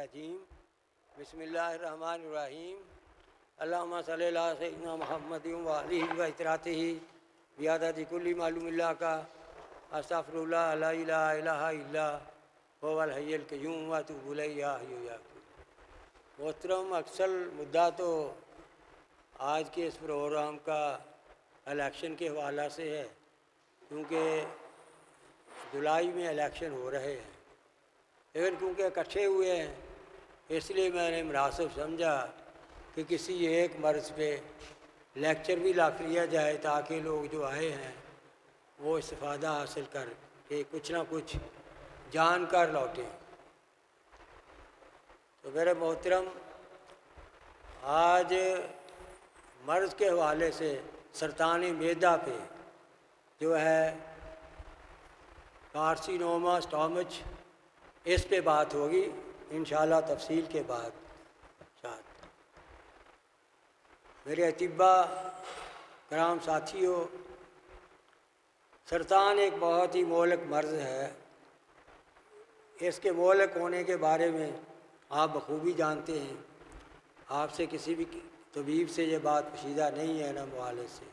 الرجیم بسم اللہ الرحمن الرحیم اللہم صلی اللہ سیدنا محمد و علیہ و اطراطہ بیادت کل معلوم اللہ کا استغفر اللہ لا الہ الا الا هو الحی القیوم واتوب الیہ یا حی یا قیوم۔ محترم، اکثر مدعا تو آج کے اس پروگرام کا الیکشن کے حوالہ سے ہے، کیونکہ جولائی میں الیکشن ہو رہے ہیں، لیکن کیونکہ اکٹھے ہوئے ہیں اس لیے میں نے مناسب سمجھا کہ کسی ایک مرض پہ لیکچر بھی رکھ لیا جائے تاکہ لوگ جو آئے ہیں وہ استفادہ حاصل کر کے کچھ نہ کچھ جان کر لوٹیں۔ تو میرے محترم، آج مرض کے حوالے سے سرطان معدہ پہ جو ہے کارسینوما اسٹامچ، اس پہ بات ہوگی انشاءاللہ تفصیل کے بعد شاید۔ میرے اطباء کرام ساتھیوں، سرطان ایک بہت ہی مہلک مرض ہے۔ اس کے مہلک ہونے کے بارے میں آپ بخوبی جانتے ہیں، آپ سے کسی بھی طبیب سے یہ بات پوشیدہ نہیں ہے نہ معالج سے۔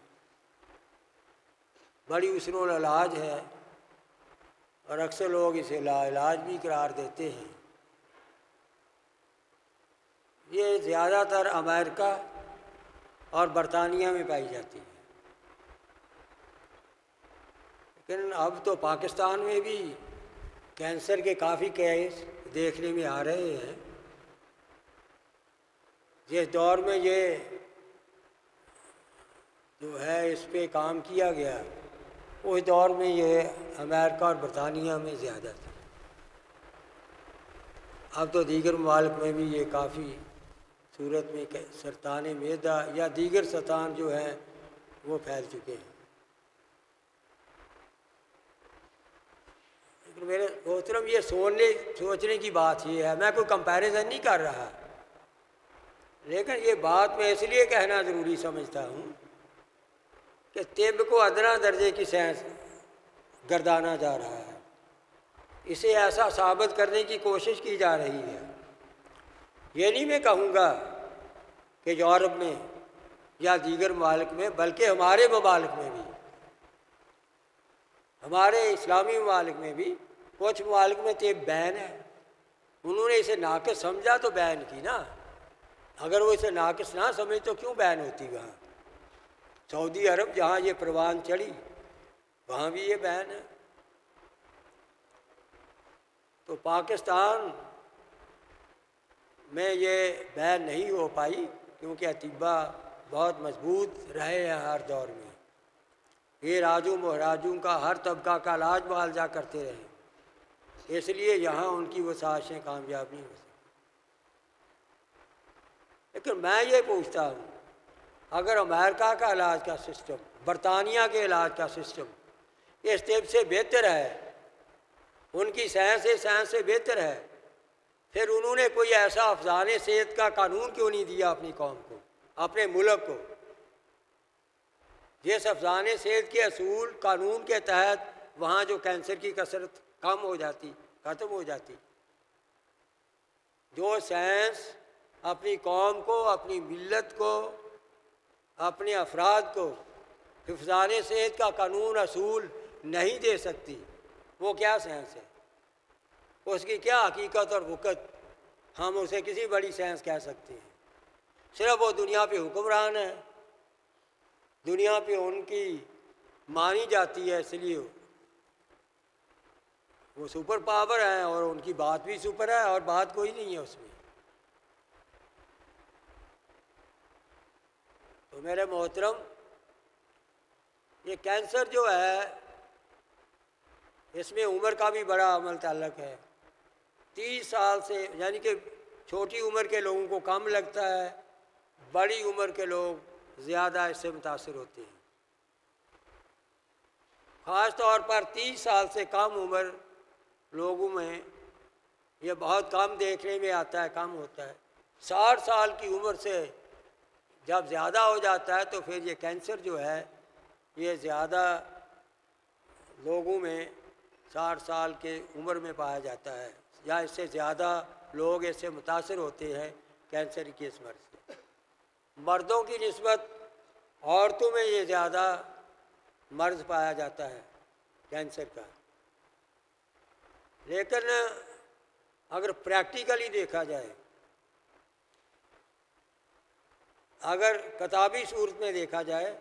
بڑی حسن العلاج ہے اور اکثر لوگ اسے لا علاج بھی قرار دیتے ہیں۔ یہ زیادہ تر امریکہ اور برطانیہ میں پائی جاتی ہے، لیکن اب تو پاکستان میں بھی کینسر کے کافی کیس دیکھنے میں آ رہے ہیں۔ جس دور میں یہ جو ہے اس پہ کام کیا گیا، اس دور میں یہ امریکہ اور برطانیہ میں زیادہ تھا۔ اب تو دیگر ممالک میں بھی یہ کافی صورت میں سرطان معدہ یا دیگر سرطان جو ہیں وہ پھیل چکے ہیں۔ لیکن میرے محترم، یہ سوچنے کی بات یہ ہے، میں کوئی کمپیریزن نہیں کر رہا، لیکن یہ بات میں اس لیے کہنا ضروری سمجھتا ہوں کہ طب کو ادنا درجے کی سائنس گردانا جا رہا ہے، اسے ایسا ثابت کرنے کی کوشش کی جا رہی ہے۔ یہ نہیں میں کہوں گا کہ یورپ میں یا دیگر ممالک میں، بلکہ ہمارے ممالک میں بھی، ہمارے اسلامی ممالک میں بھی کچھ ممالک میں طب بین ہے۔ انہوں نے اسے ناقص سمجھا تو بین کی نا، اگر وہ اسے ناقص نہ سمجھ تو کیوں بین ہوتی؟ وہاں سعودی عرب جہاں یہ پروان چڑھی وہاں بھی یہ بین ہے۔ تو پاکستان میں یہ بین نہیں ہو پائی کیونکہ اطباء بہت مضبوط رہے ہیں ہر دور میں، یہ راجوں مہراجوں کا ہر طبقہ کا علاج معالجہ کرتے رہے، اس لیے یہاں ان کی وہ سازشیں کامیاب نہیں ہو سکیں۔ لیکن میں یہ پوچھتا ہوں، اگر امریکہ کا علاج کا سسٹم، برطانیہ کے علاج کا سسٹم اس طب سے بہتر ہے، ان کی سائنس سے بہتر ہے، پھر انہوں نے کوئی ایسا افزان صحت کا قانون کیوں نہیں دیا اپنی قوم کو، اپنے ملک کو، جس افزان صحت کے اصول قانون کے تحت وہاں جو کینسر کی کثرت کم ہو جاتی، ختم ہو جاتی۔ جو سائنس اپنی قوم کو، اپنی ملت کو، اپنے افراد کو حفظان صحت کا قانون اصول نہیں دے سکتی، وہ کیا سائنس ہے؟ اس کی کیا حقیقت اور وقت ہم اسے کسی بڑی سائنس کہہ سکتے ہیں؟ صرف وہ دنیا پہ حکمران ہے، دنیا پہ ان کی مانی جاتی ہے، اس لیے وہ سپر پاور ہیں اور ان کی بات بھی سپر ہے اور بات کوئی نہیں ہے اس میں۔ تو میرے محترم، یہ کینسر جو ہے اس میں عمر کا بھی بڑا عمل تعلق ہے۔ 30 سال سے، یعنی کہ چھوٹی عمر کے لوگوں کو کم لگتا ہے، بڑی عمر کے لوگ زیادہ اس سے متاثر ہوتے ہیں۔ خاص طور پر 30 سال سے کم عمر لوگوں میں یہ بہت کم دیکھنے میں آتا ہے، کم ہوتا ہے۔ 60 سال کی عمر سے جب زیادہ ہو جاتا ہے تو پھر یہ کینسر جو ہے یہ زیادہ لوگوں میں 60 سال کے عمر میں پایا جاتا ہے، یا اس سے زیادہ لوگ اس سے متاثر ہوتے ہیں کینسر کی اس مرض سے۔ مردوں کی نسبت عورتوں میں یہ زیادہ مرض پایا جاتا ہے کینسر کا، لیکن اگر پریکٹیکلی دیکھا جائے، اگر کتابی صورت میں دیکھا جائے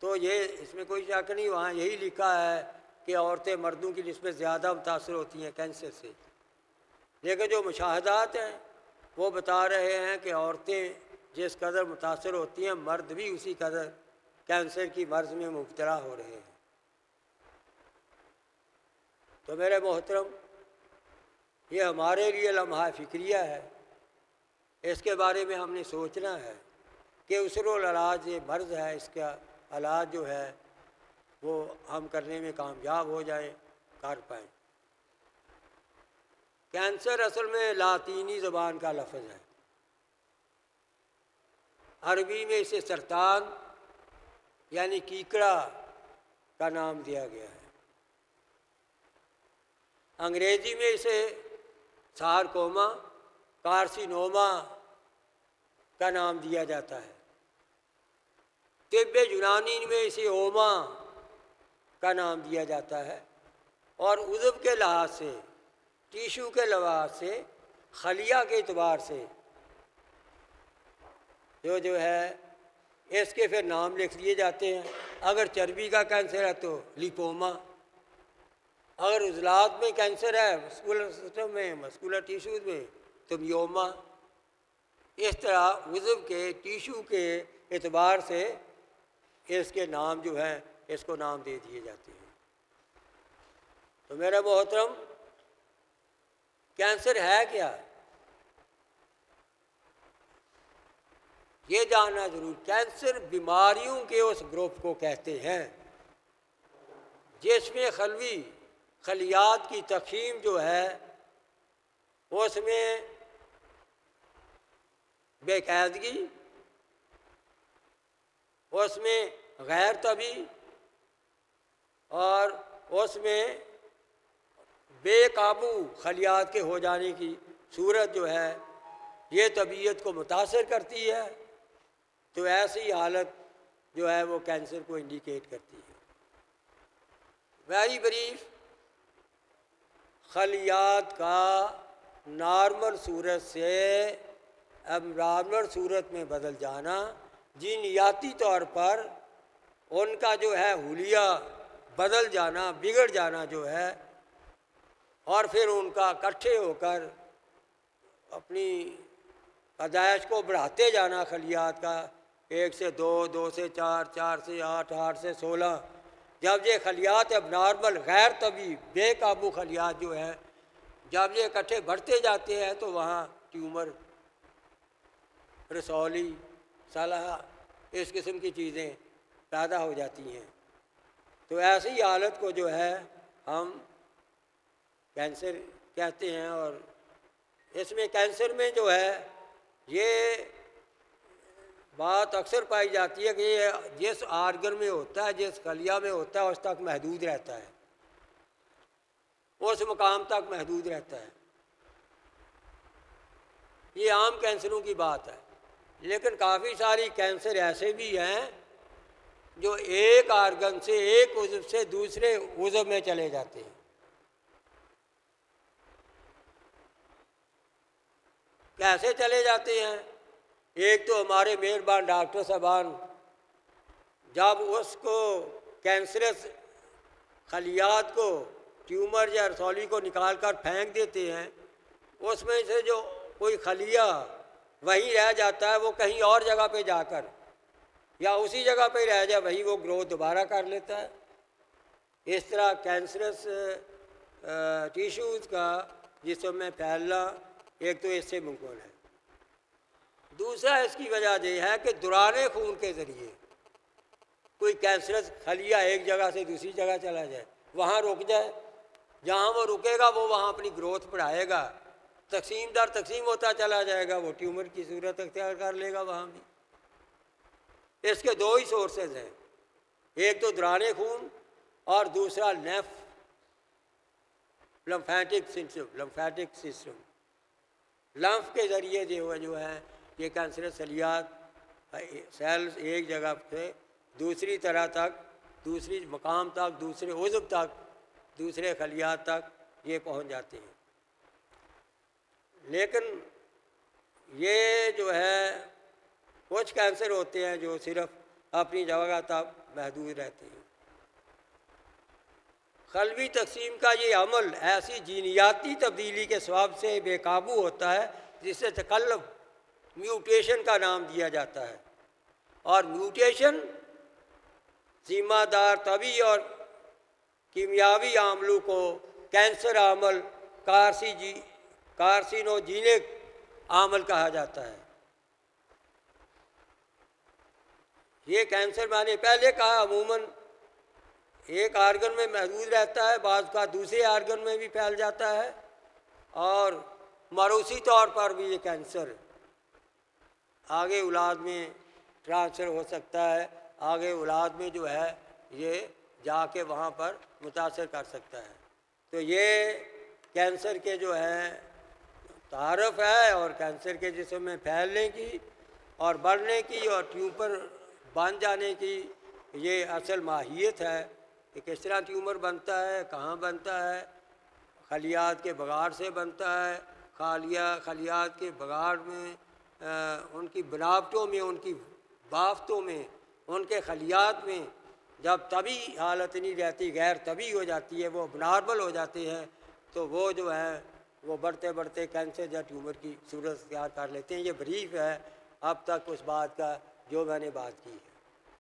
تو یہ اس میں کوئی شک نہیں، وہاں یہی لکھا ہے کہ عورتیں مردوں کی نسبت زیادہ متاثر ہوتی ہیں کینسر سے، لیکن جو مشاہدات ہیں وہ بتا رہے ہیں کہ عورتیں جس قدر متاثر ہوتی ہیں، مرد بھی اسی قدر کینسر کی مرض میں مبتلا ہو رہے ہیں۔ تو میرے محترم، یہ ہمارے لیے لمحہ فکریہ ہے، اس کے بارے میں ہم نے سوچنا ہے کہ اسر العلاج یہ مرض ہے، اس کا علاج جو ہے وہ ہم کرنے میں کامیاب ہو جائیں، کر پائیں۔ کینسر اصل میں لاطینی زبان کا لفظ ہے، عربی میں اسے سرطان یعنی کیکڑا کا نام دیا گیا ہے، انگریزی میں اسے سارکوما کارسینوما کا نام دیا جاتا ہے، طب یونانی میں اسے اوما کا نام دیا جاتا ہے، اور عضو کے لحاظ سے، ٹیشو کے لحاظ سے، خلیہ کے اعتبار سے جو ہے اس کے پھر نام لکھ دیے جاتے ہیں۔ اگر چربی کا کینسر ہے تو لیپوما، اگر عضلات میں کینسر ہے مسکولر سسٹم میں، مسکولر ٹیشوز میں، تو میوما۔ اس طرح عضو کے ٹیشو کے اعتبار سے اس کے نام جو ہیں اس کو نام دے دیے جاتے ہیں۔ تو میرے محترم، کینسر ہے کیا یہ جاننا ضرور۔ کینسر بیماریوں کے اس گروپ کو کہتے ہیں جس میں خلوی خلیات کی تقسیم جو ہے اس میں بے قاعدگی، اس میں غیر طبی، اور اس میں بے قابو خلیات کے ہو جانے کی صورت جو ہے یہ طبیعت کو متاثر کرتی ہے، تو ایسی حالت جو ہے وہ کینسر کو انڈیکیٹ کرتی ہے۔ ویری بریف، خلیات کا نارمل صورت سے اب نارمل صورت میں بدل جانا، جینیاتی طور پر ان کا جو ہے حلیہ بدل جانا، بگڑ جانا جو ہے، اور پھر ان کا اکٹھے ہو کر اپنی پیدائش کو بڑھاتے جانا خلیات کا، 1 سے 2، 2 سے 4، 4 سے 8، 8 سے 16، جب یہ خلیات اب نارمل غیر طبی بے قابو خلیات جو ہے جب یہ اکٹھے بڑھتے جاتے ہیں تو وہاں ٹیومر، رسولی، صلاح، اس قسم کی چیزیں پیدا ہو جاتی ہیں۔ تو ایسی حالت کو جو ہے ہم کینسر کہتے ہیں، اور اس میں کینسر میں جو ہے یہ بات اکثر پائی جاتی ہے کہ یہ جس آرگن میں ہوتا ہے، جس خلیہ میں ہوتا ہے اس تک محدود رہتا ہے، اس مقام تک محدود رہتا ہے۔ یہ عام کینسروں کی بات ہے، لیکن کافی ساری کینسر ایسے بھی ہیں جو ایک آرگن سے، ایک عضو سے دوسرے عضو میں چلے جاتے ہیں۔ کیسے چلے جاتے ہیں؟ ایک تو ہمارے مہربان ڈاکٹر صاحبان جب اس کو کینسرس خلیات کو، ٹیومر یا رسولی کو نکال کر پھینک دیتے ہیں، اس میں سے جو کوئی خلیہ وہیں رہ جاتا ہے وہ کہیں اور جگہ پہ جا کر یا اسی جگہ پہ رہ جائے وہیں وہ گروتھ دوبارہ کر لیتا ہے۔ اس طرح کینسرس ٹیشوز کا جسم میں پھیلنا ایک تو اس سے ممکن ہے۔ دوسرا اس کی وجہ یہ ہے کہ دوران خون کے ذریعے کوئی کینسرس خلیہ ایک جگہ سے دوسری جگہ چلا جائے، وہاں رک جائے، جہاں وہ رکے گا وہ وہاں اپنی گروتھ بڑھائے گا، تقسیم در تقسیم ہوتا چلا جائے گا، وہ ٹیومر کی صورت اختیار کر لے گا وہاں بھی۔ اس کے دو ہی سورسز ہیں، ایک تو دوران خون اور دوسرا لیمفیٹک سسٹم۔ لمف کے ذریعے جو ہے یہ کینسرس خلیات سیلز ایک جگہ سے دوسری طرح تک، دوسری مقام تک، دوسرے عضو تک، دوسرے خلیات تک یہ پہنچ جاتے ہیں۔ لیکن یہ جو ہے کچھ کینسر ہوتے ہیں جو صرف اپنی جگہ تک محدود رہتے ہیں۔ قلبی تقسیم کا یہ عمل ایسی جینیاتی تبدیلی کے سبب سے بے قابو ہوتا ہے جسے تقلب میوٹیشن کا نام دیا جاتا ہے، اور میوٹیشن ذمہ دار طبی اور کیمیاوی عاملوں کو کینسر عامل، کارسینوجینک عامل کہا جاتا ہے۔ یہ کینسر میں نے پہلے کہا عموماً ایک آرگن میں محدود رہتا ہے، بعض کا دوسرے آرگن میں بھی پھیل جاتا ہے، اور موروثی طور پر بھی یہ کینسر آگے اولاد میں ٹرانسفر ہو سکتا ہے، آگے اولاد میں جو ہے یہ جا کے وہاں پر متاثر کر سکتا ہے۔ تو یہ کینسر کے جو ہے تعارف ہے، اور کینسر کے جسم میں پھیلنے کی اور بڑھنے کی اور ٹیومر بن جانے کی یہ اصل ماہیت ہے کہ کس طرح ٹیومر بنتا ہے، کہاں بنتا ہے۔ خلیات کے بگاڑ سے بنتا ہے، خلیات کے بگاڑ میں ان کی بناوٹوں میں، ان کی بافتوں میں، ان کے خلیات میں جب طبی حالت نہیں رہتی، غیر طبی ہو جاتی ہے، وہ اب نارمل ہو جاتے ہیں، تو وہ جو ہے وہ بڑھتے بڑھتے کینسر یا ٹیومر کی صورت اختیار کر لیتے ہیں۔ یہ بریف ہے اب تک اس بات کا جو میں نے بات کی ہے۔